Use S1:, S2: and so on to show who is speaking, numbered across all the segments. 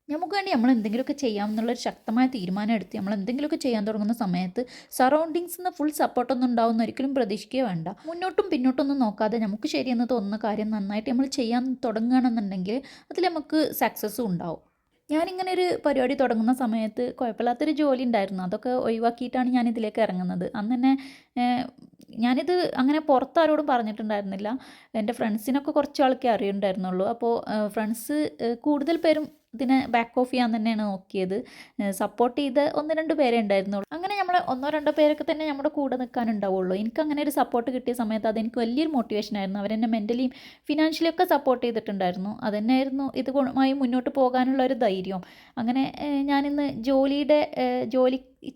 S1: നമുക്ക് വേണ്ടി നമ്മൾ എന്തെങ്കിലുമൊക്കെ ചെയ്യാമെന്നുള്ളൊരു ശക്തമായ തീരുമാനം എടുത്ത് നമ്മൾ എന്തെങ്കിലുമൊക്കെ ചെയ്യാൻ തുടങ്ങുന്ന സമയത്ത് സറൗണ്ടിങ്സിൽ നിന്ന് ഫുൾ സപ്പോർട്ടൊന്നും ഉണ്ടാവുമെന്ന് ഒരിക്കലും പ്രതീക്ഷിക്കുകയോ വേണ്ട. മുന്നോട്ടും പിന്നോട്ടൊന്നും നോക്കാതെ നമുക്ക് ശരിയെന്ന് തോന്നുന്ന കാര്യം നന്നായിട്ട് നമ്മൾ ചെയ്യാൻ തുടങ്ങുകയാണെന്നുണ്ടെങ്കിൽ അതിൽ നമുക്ക് സക്സസ്സും ഉണ്ടാവും. ഞാനിങ്ങനെ ഒരു പരിപാടി തുടങ്ങുന്ന സമയത്ത് കുഴപ്പമില്ലാത്തൊരു ജോലി ഉണ്ടായിരുന്നു. അതൊക്കെ ഒഴിവാക്കിയിട്ടാണ് ഞാൻ ഇതിലേക്ക് ഇറങ്ങുന്നത്. അന്ന് തന്നെ ഞാനിത് അങ്ങനെ പുറത്താരോടും പറഞ്ഞിട്ടുണ്ടായിരുന്നില്ല. എൻ്റെ ഫ്രണ്ട്സിനൊക്കെ കുറച്ച് ആൾക്കേ അറിയുണ്ടായിരുന്നുള്ളൂ. അപ്പോൾ ഫ്രണ്ട്സ് കൂടുതൽ പേരും ഇതിനെ ബാക്ക് ഓഫ് ചെയ്യാൻ തന്നെയാണ് നോക്കിയത്. സപ്പോർട്ട് ചെയ്ത് 1-2 പേരേ ഉണ്ടായിരുന്നുള്ളൂ. അങ്ങനെ നമ്മൾ 1-2 പേരൊക്കെ തന്നെ നമ്മുടെ കൂടെ നിൽക്കാനുണ്ടാവുള്ളൂ. എനിക്കങ്ങനെ ഒരു സപ്പോർട്ട് കിട്ടിയ സമയത്ത് അതെനിക്ക് വലിയൊരു മോട്ടിവേഷനായിരുന്നു. അവരെന്നെ മെൻ്റലിയും ഫിനാൻഷ്യലി ഒക്കെ സപ്പോർട്ട് ചെയ്തിട്ടുണ്ടായിരുന്നു. അതുതന്നെയായിരുന്നു ഇതുമായി മുന്നോട്ട് പോകാനുള്ള ഒരു ധൈര്യം. അങ്ങനെ ഞാനിന്ന് ജോലി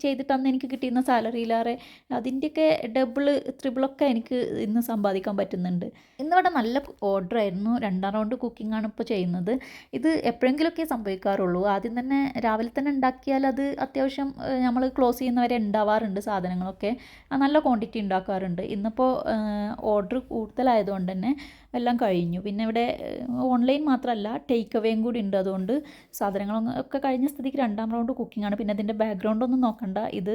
S1: ചെയ്തിട്ട് അന്ന് എനിക്ക് കിട്ടിയിരുന്ന സാലറിയിലേറെ അതിൻ്റെയൊക്കെ ഡബിള് ത്രിബിളൊക്കെ എനിക്ക് ഇന്ന് സമ്പാദിക്കാൻ പറ്റുന്നുണ്ട്. ഇന്നിവിടെ നല്ല ഓർഡറായിരുന്നു. 2ാം റൗണ്ട് കുക്കിംഗാണ് ഇപ്പോൾ ചെയ്യുന്നത്. ഇത് എപ്പോഴെങ്കിലുമൊക്കെ സംഭവിക്കാറുള്ളൂ. ആദ്യം തന്നെ രാവിലെ തന്നെ ഉണ്ടാക്കിയാൽ അത് അത്യാവശ്യം നമ്മൾ ക്ലോസ് ചെയ്യുന്നവരെ ഉണ്ടാവാറുണ്ട് സാധനങ്ങളൊക്കെ. നല്ല ക്വാണ്ടിറ്റി ഉണ്ടാക്കാറുണ്ട്. ഇന്നിപ്പോൾ ഓർഡർ കൂടുതലായതുകൊണ്ട് തന്നെ എല്ലാം കഴിഞ്ഞു. പിന്നെ ഇവിടെ ഓൺലൈൻ മാത്രമല്ല ടേക്ക് അവേയും കൂടി ഉണ്ട്. അതുകൊണ്ട് സാധനങ്ങളൊക്കെ കഴിഞ്ഞ സ്ഥിതിക്ക് 2ാം റൗണ്ട് കുക്കിംഗാണ്. പിന്നെ അതിൻ്റെ ബാക്ക്ഗ്രൗണ്ടൊന്നും നോക്കണ്ട. ഇത്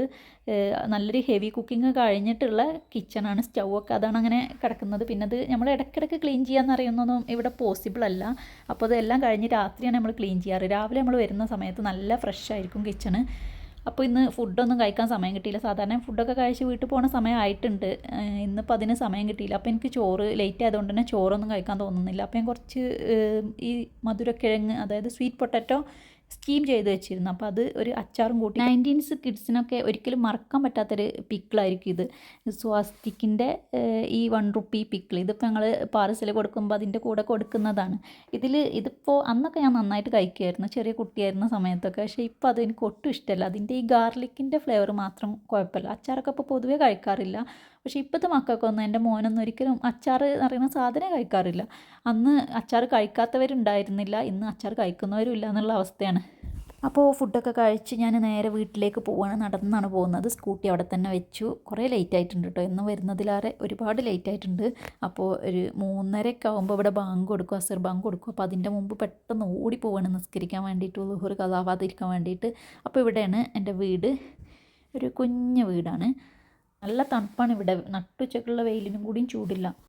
S1: നല്ലൊരു ഹെവി കുക്കിംഗ് കഴിഞ്ഞിട്ടുള്ള കിച്ചണാണ്. സ്റ്റൗവൊക്കെ അതാണ് അങ്ങനെ കിടക്കുന്നത്. പിന്നെ അത് നമ്മൾ ഇടയ്ക്കിടയ്ക്ക് ക്ലീൻ ചെയ്യാമെന്നറിയുന്നതൊന്നും ഇവിടെ പോസിബിൾ അല്ല. അപ്പോൾ അതെല്ലാം കഴിഞ്ഞ് രാത്രിയാണ് നമ്മൾ ക്ലീൻ ചെയ്യാറ്. രാവിലെ നമ്മൾ വരുന്ന സമയത്ത് നല്ല ഫ്രഷ് ആയിരിക്കും കിച്ചണ്. അപ്പോൾ ഇന്ന് ഫുഡൊന്നും കഴിക്കാൻ സമയം കിട്ടിയില്ല. സാധാരണ ഫുഡൊക്കെ കഴിച്ച് വീട്ടിൽ പോകുന്ന സമയമായിട്ടുണ്ട്. ഇന്നിപ്പോൾ അതിന് സമയം കിട്ടിയില്ല. അപ്പോൾ എനിക്ക് ചോറ് ലേറ്റ് ആയതുകൊണ്ട് തന്നെ ചോറൊന്നും കഴിക്കാൻ തോന്നുന്നില്ല. അപ്പോൾ ഞാൻ കുറച്ച് ഈ മധുരക്കിഴങ്ങ്, അതായത് സ്വീറ്റ് പൊട്ടാറ്റോ സ്റ്റീം ചെയ്ത് വെച്ചിരുന്നു. അപ്പോൾ അത് ഒരു അച്ചാറും കൂട്ടി 19s കിഡ്സിനൊക്കെ ഒരിക്കലും മറക്കാൻ പറ്റാത്തൊരു പിക്കിളായിരിക്കും ഇത്. സ്വാസ്തിക്കിൻ്റെ ഈ 1 റുപ്പി പിക്കിൾ. ഇതിപ്പോൾ ഞങ്ങൾ പാർസൽ കൊടുക്കുമ്പോൾ അതിൻ്റെ കൂടെ കൊടുക്കുന്നതാണ്. ഇതിപ്പോൾ അന്നൊക്കെ ഞാൻ നന്നായിട്ട് കഴിക്കുമായിരുന്നു, ചെറിയ കുട്ടിയായിരുന്ന സമയത്തൊക്കെ. പക്ഷേ ഇപ്പോൾ അത് എനിക്ക് ഒട്ടും ഇഷ്ടമല്ല. അതിൻ്റെ ഈ ഗാർലിക്കിൻ്റെ ഫ്ലേവർ മാത്രം കുഴപ്പമില്ല. അച്ചാറൊക്കെ ഇപ്പോൾ പൊതുവേ കഴിക്കാറില്ല. പക്ഷേ ഇപ്പോഴത്തെ മക്കൾക്കൊന്നും, എൻ്റെ മോനൊന്നും ഒരിക്കലും അച്ചാർ എന്ന് പറയുന്ന സാധനം കഴിക്കാറില്ല. അന്ന് അച്ചാർ കഴിക്കാത്തവരുണ്ടായിരുന്നില്ല, ഇന്ന് അച്ചാർ കഴിക്കുന്നവരും ഇല്ല എന്നുള്ള അവസ്ഥയാണ്. അപ്പോൾ ഫുഡൊക്കെ കഴിച്ച് ഞാൻ നേരെ വീട്ടിലേക്ക് പോവുകയാണ്. നടന്നാണ് പോകുന്നത്. സ്കൂട്ടി അവിടെ തന്നെ വെച്ചു. കുറേ ലേറ്റ് ആയിട്ടുണ്ട് കേട്ടോ. എന്ന് വരുന്നതിലേറെ ഒരുപാട് ലേറ്റ് ആയിട്ടുണ്ട്. അപ്പോൾ ഒരു 3:30 ആകുമ്പോൾ ഇവിടെ ബാങ്ക് കൊടുക്കും, അസർ ബാങ്ക് കൊടുക്കും. അപ്പോൾ അതിൻ്റെ മുമ്പ് പെട്ടെന്ന് ഓടി പോവുകയാണ് നിസ്കരിക്കാൻ വേണ്ടിയിട്ട്, ളുഹർ ഖളാവാതിരിക്കാൻ വേണ്ടിയിട്ട്. അപ്പോൾ ഇവിടെയാണ് എൻ്റെ വീട്. ഒരു കുഞ്ഞു വീടാണ്. നല്ല തണുപ്പാണ് ഇവിടെ. നട്ടുച്ചയ്ക്കുള്ള വെയിലിനും കൂടിയും ചൂടില്ല.